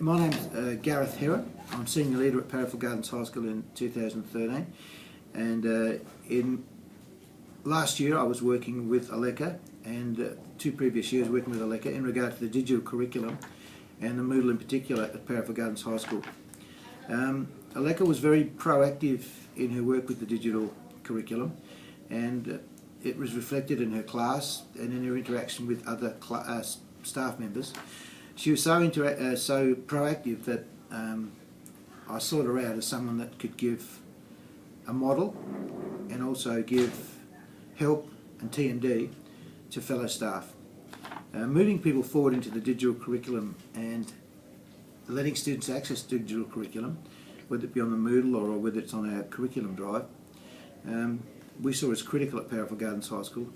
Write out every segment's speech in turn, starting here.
My name's Gareth here. I'm Senior Leader at Parafield Gardens High School in 2013, and in last year I was working with Aleka, and 2 previous years working with Aleka in regard to the digital curriculum and the moodle in particular at Parafield Gardens High School. Aleka was very proactive in her work with the digital curriculum, and it was reflected in her class and in her interaction with other staff members. She was so proactive that I sought her out as someone that could give a model and also give help and T&D to fellow staff. Moving people forward into the digital curriculum and letting students access digital curriculum, whether it be on the Moodle or whether it's on our curriculum drive, we saw as critical at Parafield Gardens High School.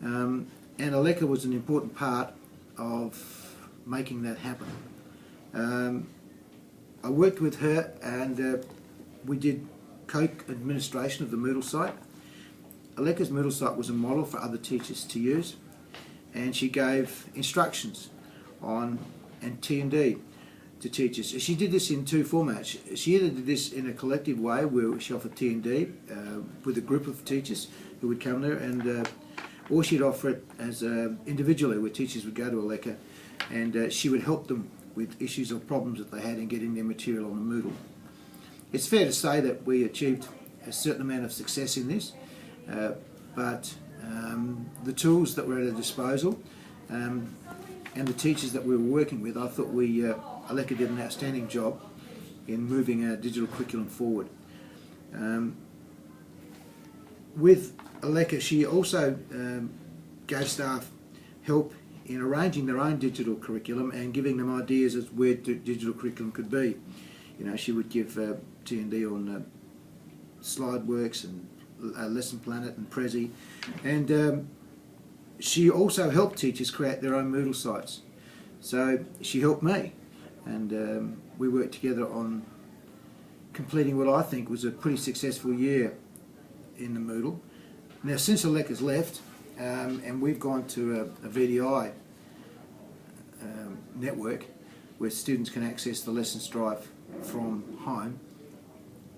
And Aleka was an important part of making that happen. I worked with her, and we did co-administration of the Moodle site. Aleka's Moodle site was a model for other teachers to use, and she gave instructions on and T&D to teachers. She did this in 2 formats. She either did this in a collective way where she offered T&D with a group of teachers who would come there, and or she'd offer it as individually, where teachers would go to Aleka and she would help them with issues or problems that they had in getting their material on the Moodle. It's fair to say that we achieved a certain amount of success in this, but the tools that were at our disposal and the teachers that we were working with, I thought Aleka did an outstanding job in moving our digital curriculum forward. With Aleka, she also gave staff help in arranging their own digital curriculum and giving them ideas as where digital curriculum could be. You know, she would give T&D on SlideWorks and Lesson Planet and Prezi, and she also helped teachers create their own Moodle sites. So she helped me, and we worked together on completing what I think was a pretty successful year in the Moodle. Now, since Aleka's left, and we've gone to a VDI network where students can access the lessons drive from home,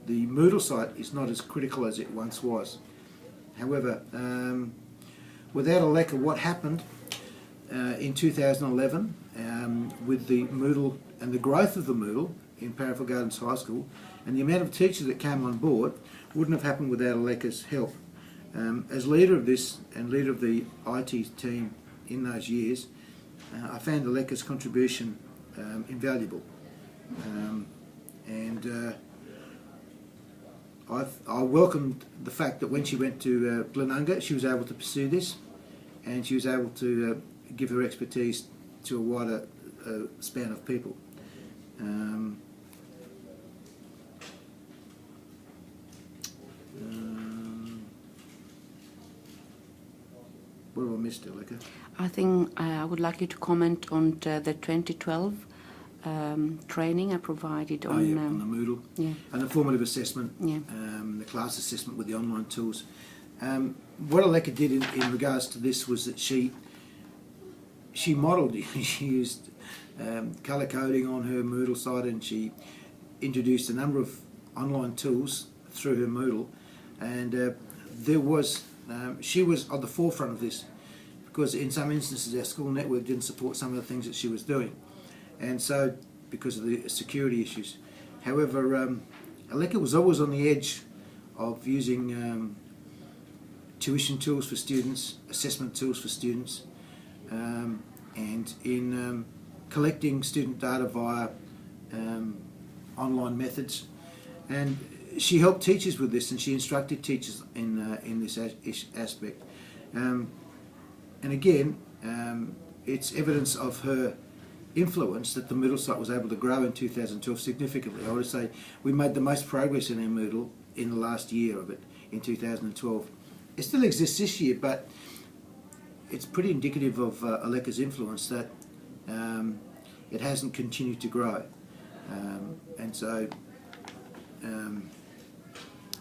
the Moodle site is not as critical as it once was. However, without Aleka, what happened in 2011 with the Moodle and the growth of the Moodle in Parafield Gardens High School and the amount of teachers that came on board wouldn't have happened without Aleka's help. As leader of this and leader of the IT team in those years, I found Aleka's contribution invaluable, and I welcomed the fact that when she went to Glenunga, she was able to pursue this, and she was able to give her expertise to a wider span of people. What have I missed, Aleka? I think I would like you to comment on the 2012 training I provided on, on the Moodle, yeah, and the formative assessment, yeah, the class assessment with the online tools. What Aleka did in regards to this was that she modelled, she used colour coding on her Moodle site, and she introduced a number of online tools through her Moodle, and she was on the forefront of this, because in some instances our school network didn't support some of the things that she was doing, and so because of the security issues. However, Aleka was always on the edge of using tuition tools for students, assessment tools for students, and in collecting student data via online methods. And she helped teachers with this, and she instructed teachers in this aspect. And again, it's evidence of her influence that the Moodle site was able to grow in 2012 significantly. I would say we made the most progress in our Moodle in the last year of it, in 2012. It still exists this year, but it's pretty indicative of Aleka's influence that it hasn't continued to grow. And so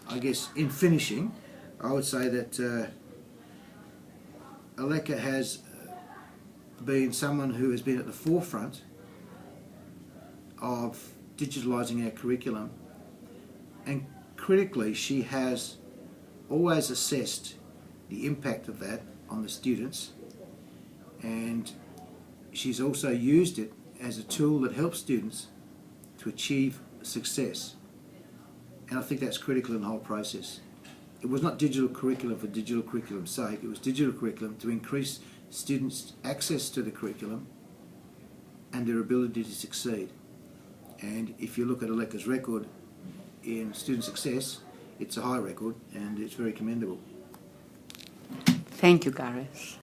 I guess in finishing, I would say that Aleka has been someone who has been at the forefront of digitalising our curriculum, and critically she has always assessed the impact of that on the students, and she's also used it as a tool that helps students to achieve success. And I think that's critical in the whole process. It was not digital curriculum for digital curriculum's sake, it was digital curriculum to increase students' access to the curriculum and their ability to succeed. And if you look at Aleka's record in student success, it's a high record and it's very commendable. Thank you, Gareth.